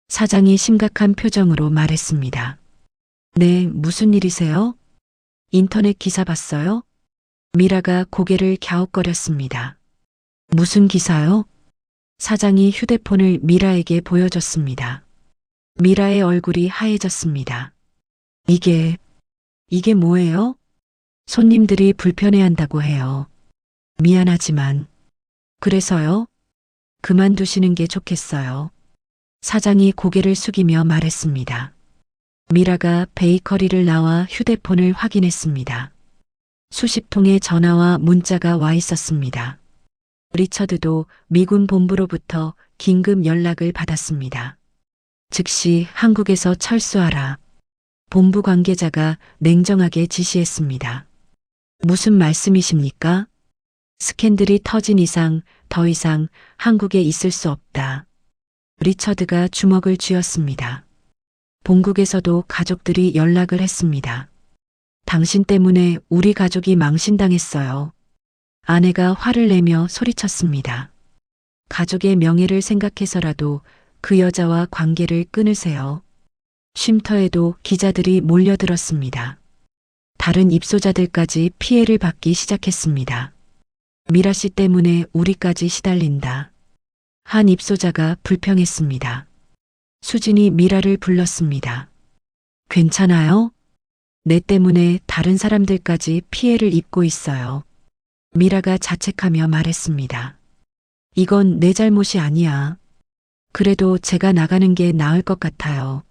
사장이 심각한 표정으로 말했습니다. 네, 무슨 일이세요? 인터넷 기사 봤어요? 미라가 고개를 갸웃거렸습니다. 무슨 기사요? 사장이 휴대폰을 미라에게 보여줬습니다. 미라의 얼굴이 하얘졌습니다. 이게 뭐예요? 손님들이 불편해한다고 해요. 미안하지만. 그래서요? 그만두시는 게 좋겠어요. 사장이 고개를 숙이며 말했습니다. 미라가 베이커리를 나와 휴대폰을 확인했습니다. 수십 통의 전화와 문자가 와 있었습니다. 리처드도 미군 본부로부터 긴급 연락을 받았습니다. 즉시 한국에서 철수하라. 본부 관계자가 냉정하게 지시했습니다. 무슨 말씀이십니까? 스캔들이 터진 이상 더 이상 한국에 있을 수 없다. 리처드가 주먹을 쥐었습니다. 본국에서도 가족들이 연락을 했습니다. 당신 때문에 우리 가족이 망신당했어요. 아내가 화를 내며 소리쳤습니다. 가족의 명예를 생각해서라도 그 여자와 관계를 끊으세요. 쉼터에도 기자들이 몰려들었습니다. 다른 입소자들까지 피해를 받기 시작했습니다. 미라 씨 때문에 우리까지 시달린다. 한 입소자가 불평했습니다. 수진이 미라를 불렀습니다. 괜찮아요? 내 때문에 다른 사람들까지 피해를 입고 있어요. 미라가 자책하며 말했습니다. 이건 내 잘못이 아니야. 그래도 제가 나가는 게 나을 것 같아요.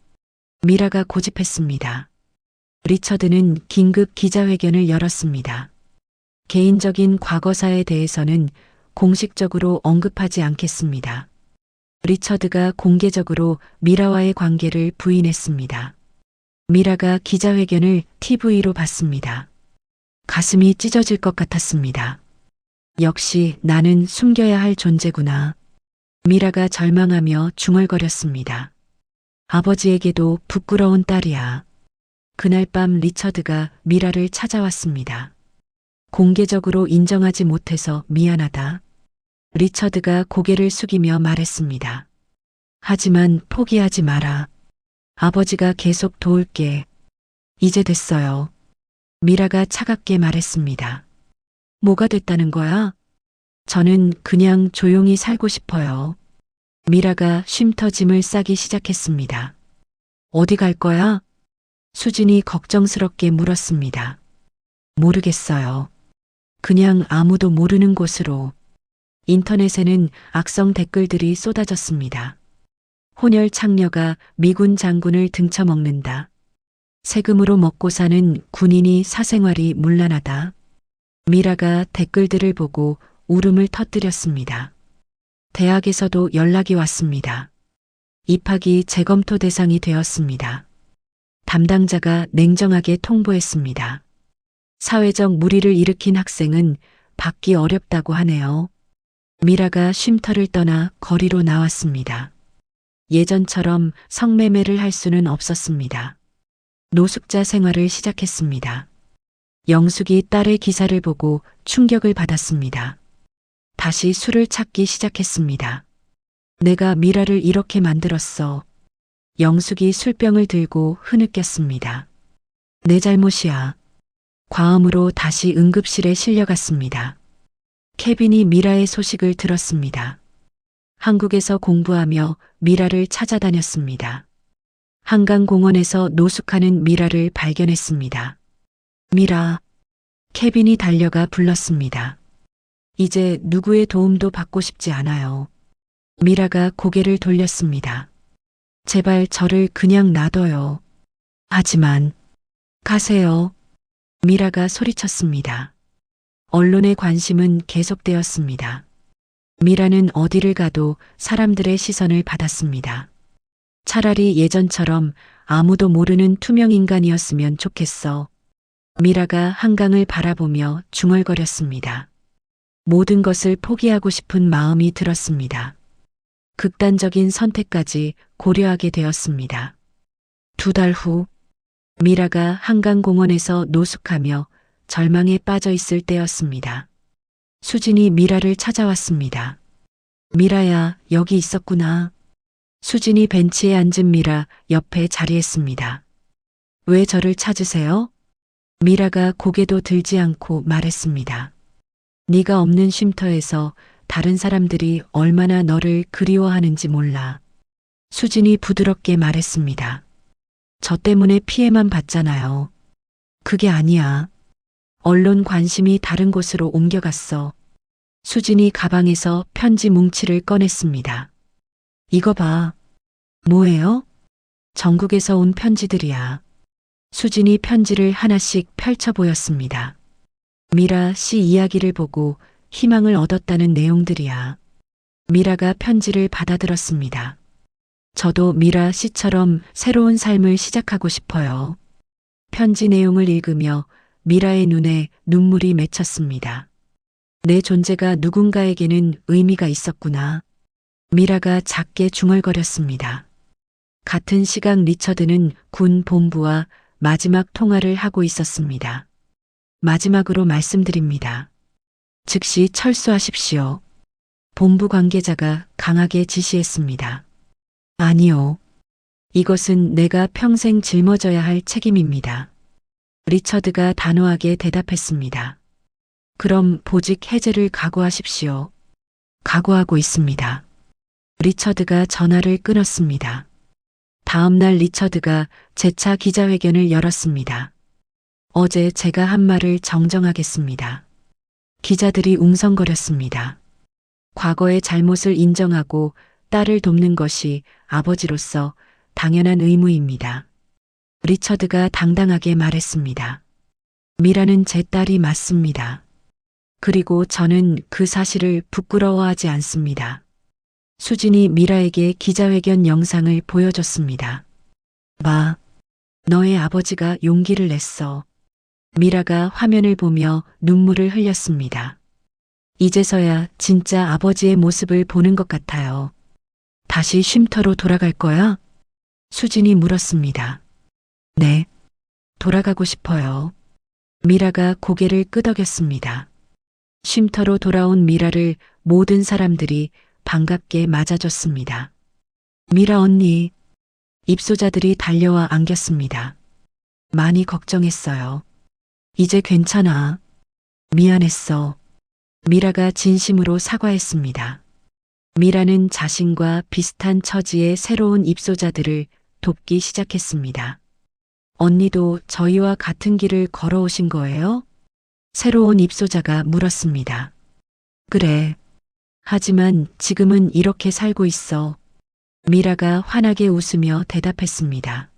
미라가 고집했습니다. 리처드는 긴급 기자회견을 열었습니다. 개인적인 과거사에 대해서는 공식적으로 언급하지 않겠습니다. 리처드가 공개적으로 미라와의 관계를 부인했습니다. 미라가 기자회견을 TV로 봤습니다. 가슴이 찢어질 것 같았습니다. 역시 나는 숨겨야 할 존재구나. 미라가 절망하며 중얼거렸습니다. 아버지에게도 부끄러운 딸이야. 그날 밤 리처드가 미라를 찾아왔습니다. 공개적으로 인정하지 못해서 미안하다. 리처드가 고개를 숙이며 말했습니다. 하지만 포기하지 마라. 아버지가 계속 도울게. 이제 됐어요. 미라가 차갑게 말했습니다. 뭐가 됐다는 거야? 저는 그냥 조용히 살고 싶어요. 미라가 쉼터 짐을 싸기 시작했습니다. 어디 갈 거야? 수진이 걱정스럽게 물었습니다. 모르겠어요. 그냥 아무도 모르는 곳으로. 인터넷에는 악성 댓글들이 쏟아졌습니다. 혼혈 창녀가 미군 장군을 등쳐먹는다. 세금으로 먹고 사는 군인이 사생활이 문란하다. 미라가 댓글들을 보고 울음을 터뜨렸습니다. 대학에서도 연락이 왔습니다. 입학이 재검토 대상이 되었습니다. 담당자가 냉정하게 통보했습니다. 사회적 물의를 일으킨 학생은 받기 어렵다고 하네요. 미라가 쉼터를 떠나 거리로 나왔습니다. 예전처럼 성매매를 할 수는 없었습니다. 노숙자 생활을 시작했습니다. 영숙이 딸의 기사를 보고 충격을 받았습니다. 다시 술을 찾기 시작했습니다. 내가 미라를 이렇게 만들었어. 영숙이 술병을 들고 흐느꼈습니다. 내 잘못이야. 과음으로 다시 응급실에 실려갔습니다. 케빈이 미라의 소식을 들었습니다. 한국에서 공부하며 미라를 찾아다녔습니다. 한강공원에서 노숙하는 미라를 발견했습니다. 미라. 케빈이 달려가 불렀습니다. 이제 누구의 도움도 받고 싶지 않아요. 미라가 고개를 돌렸습니다. 제발 저를 그냥 놔둬요. 하지만 가세요. 미라가 소리쳤습니다. 언론의 관심은 계속되었습니다. 미라는 어디를 가도 사람들의 시선을 받았습니다. 차라리 예전처럼 아무도 모르는 투명 인간이었으면 좋겠어. 미라가 한강을 바라보며 중얼거렸습니다. 모든 것을 포기하고 싶은 마음이 들었습니다. 극단적인 선택까지 고려하게 되었습니다. 2달 후, 미라가 한강공원에서 노숙하며 절망에 빠져 있을 때였습니다. 수진이 미라를 찾아왔습니다. 미라야, 여기 있었구나. 수진이 벤치에 앉은 미라 옆에 자리했습니다. 왜 저를 찾으세요? 미라가 고개도 들지 않고 말했습니다. 네가 없는 쉼터에서 다른 사람들이 얼마나 너를 그리워하는지 몰라. 수진이 부드럽게 말했습니다. 저 때문에 피해만 봤잖아요. 그게 아니야. 언론 관심이 다른 곳으로 옮겨갔어. 수진이 가방에서 편지 뭉치를 꺼냈습니다. 이거 봐. 뭐예요? 전국에서 온 편지들이야. 수진이 편지를 하나씩 펼쳐 보였습니다. 미라 씨 이야기를 보고 희망을 얻었다는 내용들이야. 미라가 편지를 받아들었습니다. 저도 미라 씨처럼 새로운 삶을 시작하고 싶어요. 편지 내용을 읽으며 미라의 눈에 눈물이 맺혔습니다. 내 존재가 누군가에게는 의미가 있었구나. 미라가 작게 중얼거렸습니다. 같은 시각 리처드는 군 본부와 마지막 통화를 하고 있었습니다. 마지막으로 말씀드립니다. 즉시 철수하십시오. 본부 관계자가 강하게 지시했습니다. 아니요. 이것은 내가 평생 짊어져야 할 책임입니다. 리처드가 단호하게 대답했습니다. 그럼 보직 해제를 각오하십시오. 각오하고 있습니다. 리처드가 전화를 끊었습니다. 다음 날 리처드가 재차 기자회견을 열었습니다. 어제 제가 한 말을 정정하겠습니다. 기자들이 웅성거렸습니다. 과거의 잘못을 인정하고 딸을 돕는 것이 아버지로서 당연한 의무입니다. 리처드가 당당하게 말했습니다. 미라는 제 딸이 맞습니다. 그리고 저는 그 사실을 부끄러워하지 않습니다. 수진이 미라에게 기자회견 영상을 보여줬습니다. 봐, 너의 아버지가 용기를 냈어. 미라가 화면을 보며 눈물을 흘렸습니다. 이제서야 진짜 아버지의 모습을 보는 것 같아요. 다시 쉼터로 돌아갈 거야? 수진이 물었습니다. 네, 돌아가고 싶어요. 미라가 고개를 끄덕였습니다. 쉼터로 돌아온 미라를 모든 사람들이 반갑게 맞아줬습니다. 미라 언니, 입소자들이 달려와 안겼습니다. 많이 걱정했어요. 이제 괜찮아. 미안했어. 미라가 진심으로 사과했습니다. 미라는 자신과 비슷한 처지의 새로운 입소자들을 돕기 시작했습니다. 언니도 저희와 같은 길을 걸어오신 거예요? 새로운 입소자가 물었습니다. 그래. 하지만 지금은 이렇게 살고 있어. 미라가 환하게 웃으며 대답했습니다.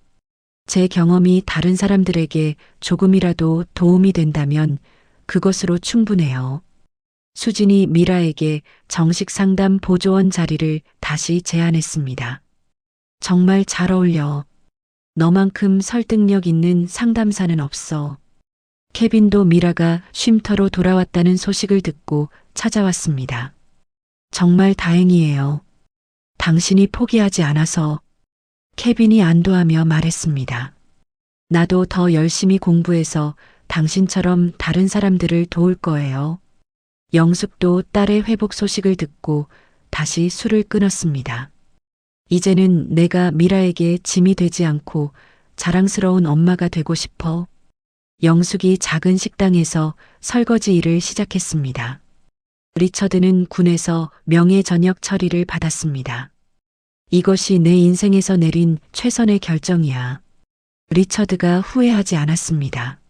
제 경험이 다른 사람들에게 조금이라도 도움이 된다면 그것으로 충분해요. 수진이 미라에게 정식 상담 보조원 자리를 다시 제안했습니다. 정말 잘 어울려. 너만큼 설득력 있는 상담사는 없어. 케빈도 미라가 쉼터로 돌아왔다는 소식을 듣고 찾아왔습니다. 정말 다행이에요. 당신이 포기하지 않아서. 케빈이 안도하며 말했습니다. 나도 더 열심히 공부해서 당신처럼 다른 사람들을 도울 거예요. 영숙도 딸의 회복 소식을 듣고 다시 술을 끊었습니다. 이제는 내가 미라에게 짐이 되지 않고 자랑스러운 엄마가 되고 싶어. 영숙이 작은 식당에서 설거지 일을 시작했습니다. 리처드는 군에서 명예 전역 처리를 받았습니다. 이것이 내 인생에서 내린 최선의 결정이야. 리처드가 후회하지 않았습니다.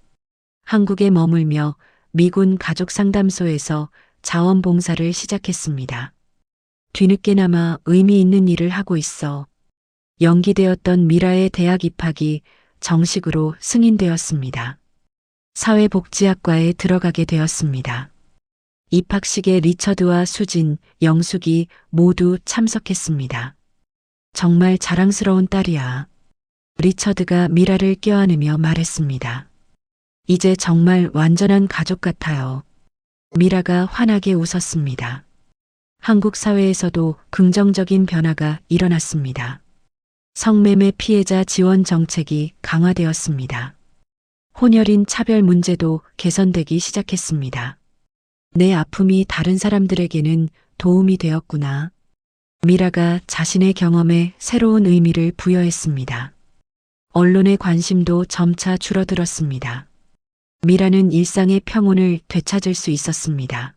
한국에 머물며 미군 가족상담소에서 자원봉사를 시작했습니다. 뒤늦게나마 의미 있는 일을 하고 있어 연기되었던 미라의 대학 입학이 정식으로 승인되었습니다. 사회복지학과에 들어가게 되었습니다. 입학식에 리처드와 수진, 영숙이 모두 참석했습니다. 정말 자랑스러운 딸이야. 리처드가 미라를 껴안으며 말했습니다. 이제 정말 완전한 가족 같아요. 미라가 환하게 웃었습니다. 한국 사회에서도 긍정적인 변화가 일어났습니다. 성매매 피해자 지원 정책이 강화되었습니다. 혼혈인 차별 문제도 개선되기 시작했습니다. 내 아픔이 다른 사람들에게는 도움이 되었구나. 미라가 자신의 경험에 새로운 의미를 부여했습니다. 언론의 관심도 점차 줄어들었습니다. 미라는 일상의 평온을 되찾을 수 있었습니다.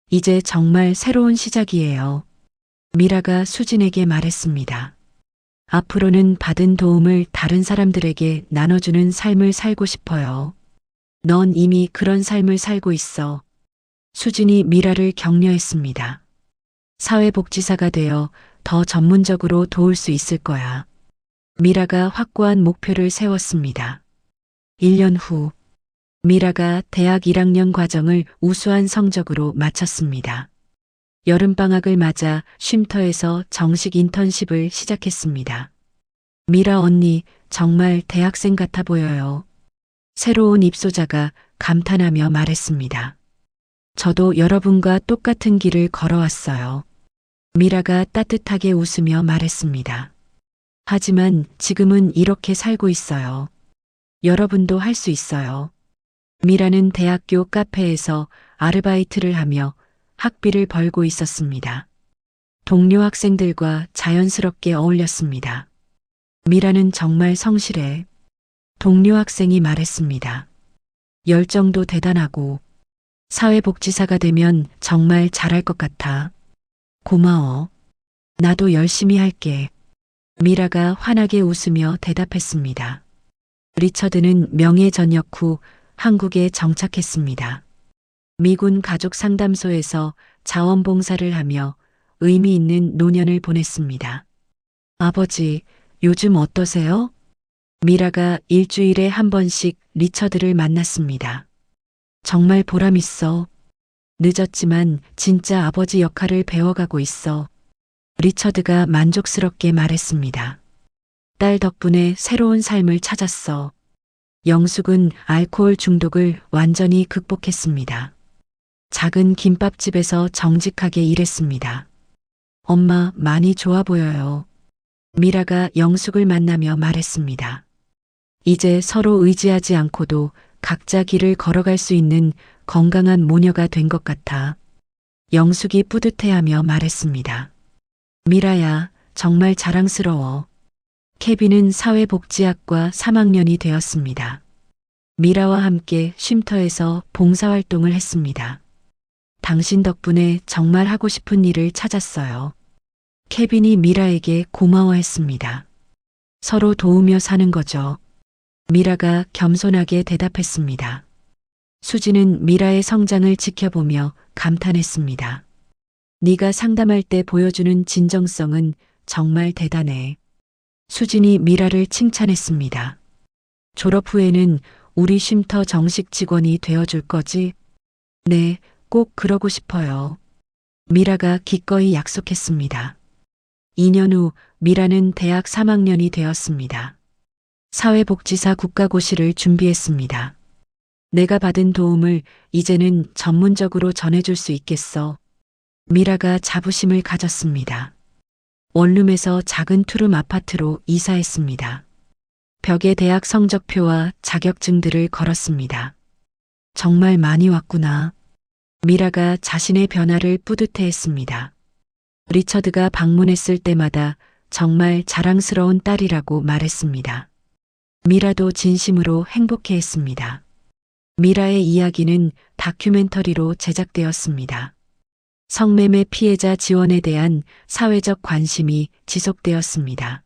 이제 정말 새로운 시작이에요. 미라가 수진에게 말했습니다. 앞으로는 받은 도움을 다른 사람들에게 나눠주는 삶을 살고 싶어요. 넌 이미 그런 삶을 살고 있어. 수진이 미라를 격려했습니다. 사회복지사가 되어 더 전문적으로 도울 수 있을 거야. 미라가 확고한 목표를 세웠습니다. 1년 후, 미라가 대학 1학년 과정을 우수한 성적으로 마쳤습니다. 여름방학을 맞아 쉼터에서 정식 인턴십을 시작했습니다. 미라 언니, 정말 대학생 같아 보여요. 새로운 입소자가 감탄하며 말했습니다. 저도 여러분과 똑같은 길을 걸어왔어요. 미라가 따뜻하게 웃으며 말했습니다. 하지만 지금은 이렇게 살고 있어요. 여러분도 할 수 있어요. 미라는 대학교 카페에서 아르바이트를 하며 학비를 벌고 있었습니다. 동료 학생들과 자연스럽게 어울렸습니다. 미라는 정말 성실해. 동료 학생이 말했습니다. 열정도 대단하고 사회복지사가 되면 정말 잘할 것 같아. 고마워. 나도 열심히 할게. 미라가 환하게 웃으며 대답했습니다. 리처드는 명예 전역 후 한국에 정착했습니다. 미군 가족 상담소에서 자원봉사를 하며 의미 있는 노년을 보냈습니다. 아버지, 요즘 어떠세요? 미라가 일주일에 한 번씩 리처드를 만났습니다. 정말 보람있어. 늦었지만 진짜 아버지 역할을 배워가고 있어. 리처드가 만족스럽게 말했습니다. 딸 덕분에 새로운 삶을 찾았어. 영숙은 알코올 중독을 완전히 극복했습니다. 작은 김밥집에서 정직하게 일했습니다. 엄마, 많이 좋아 보여요. 미라가 영숙을 만나며 말했습니다. 이제 서로 의지하지 않고도 각자 길을 걸어갈 수 있는 건강한 모녀가 된 것 같아. 영숙이 뿌듯해하며 말했습니다. 미라야, 정말 자랑스러워. 케빈은 사회복지학과 3학년이 되었습니다. 미라와 함께 쉼터에서 봉사활동을 했습니다. 당신 덕분에 정말 하고 싶은 일을 찾았어요. 케빈이 미라에게 고마워했습니다. 서로 도우며 사는 거죠. 미라가 겸손하게 대답했습니다. 수지는 미라의 성장을 지켜보며 감탄했습니다. 네가 상담할 때 보여주는 진정성은 정말 대단해. 수진이 미라를 칭찬했습니다. 졸업 후에는 우리 쉼터 정식 직원이 되어줄 거지? 네, 꼭 그러고 싶어요. 미라가 기꺼이 약속했습니다. 2년 후 미라는 대학 3학년이 되었습니다. 사회복지사 국가고시를 준비했습니다. 내가 받은 도움을 이제는 전문적으로 전해줄 수 있겠어. 미라가 자부심을 가졌습니다. 원룸에서 작은 투룸 아파트로 이사했습니다. 벽에 대학 성적표와 자격증들을 걸었습니다. 정말 많이 왔구나. 미라가 자신의 변화를 뿌듯해했습니다. 리처드가 방문했을 때마다 정말 자랑스러운 딸이라고 말했습니다. 미라도 진심으로 행복해했습니다. 미라의 이야기는 다큐멘터리로 제작되었습니다. 성매매 피해자 지원에 대한 사회적 관심이 지속되었습니다.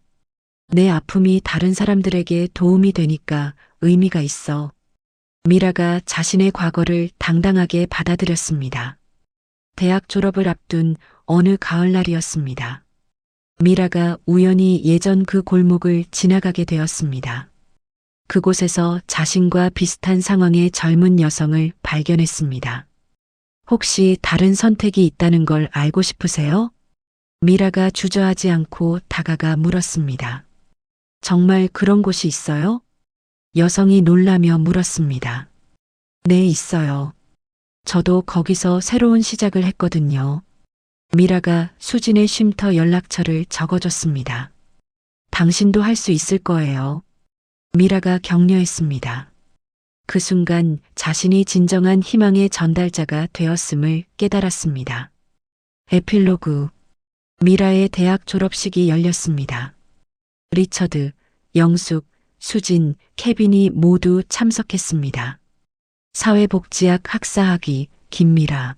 내 아픔이 다른 사람들에게 도움이 되니까 의미가 있어. 미라가 자신의 과거를 당당하게 받아들였습니다. 대학 졸업을 앞둔 어느 가을날이었습니다. 미라가 우연히 예전 그 골목을 지나가게 되었습니다. 그곳에서 자신과 비슷한 상황의 젊은 여성을 발견했습니다. 혹시 다른 선택이 있다는 걸 알고 싶으세요? 미라가 주저하지 않고 다가가 물었습니다. 정말 그런 곳이 있어요? 여성이 놀라며 물었습니다. 네, 있어요. 저도 거기서 새로운 시작을 했거든요. 미라가 수진의 쉼터 연락처를 적어줬습니다. 당신도 할 수 있을 거예요. 미라가 격려했습니다. 그 순간 자신이 진정한 희망의 전달자가 되었음을 깨달았습니다. 에필로그. 미라의 대학 졸업식이 열렸습니다. 리처드, 영숙, 수진, 케빈이 모두 참석했습니다. 사회복지학 학사학위 김미라.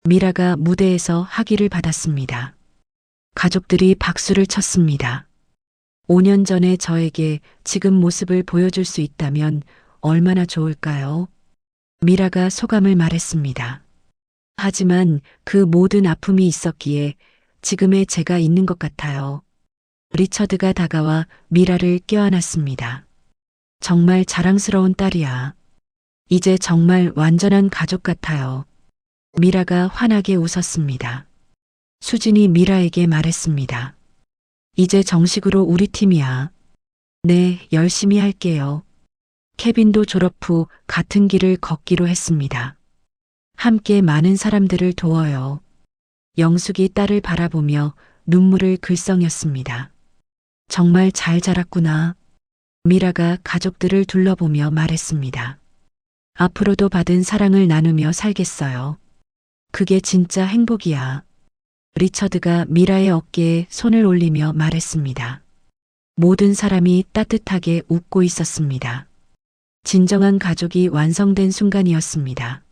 미라가 무대에서 학위를 받았습니다. 가족들이 박수를 쳤습니다. 5년 전에 저에게 지금 모습을 보여줄 수 있다면 얼마나 좋을까요? 미라가 소감을 말했습니다. 하지만 그 모든 아픔이 있었기에 지금의 제가 있는 것 같아요. 리처드가 다가와 미라를 껴안았습니다. 정말 자랑스러운 딸이야. 이제 정말 완전한 가족 같아요. 미라가 환하게 웃었습니다. 수진이 미라에게 말했습니다. 이제 정식으로 우리 팀이야. 네, 열심히 할게요. 케빈도 졸업 후 같은 길을 걷기로 했습니다. 함께 많은 사람들을 도워요. 영숙이 딸을 바라보며 눈물을 글썽였습니다. 정말 잘 자랐구나. 미라가 가족들을 둘러보며 말했습니다. 앞으로도 받은 사랑을 나누며 살겠어요. 그게 진짜 행복이야. 리처드가 미라의 어깨에 손을 올리며 말했습니다. 모든 사람이 따뜻하게 웃고 있었습니다. 진정한 가족이 완성된 순간이었습니다.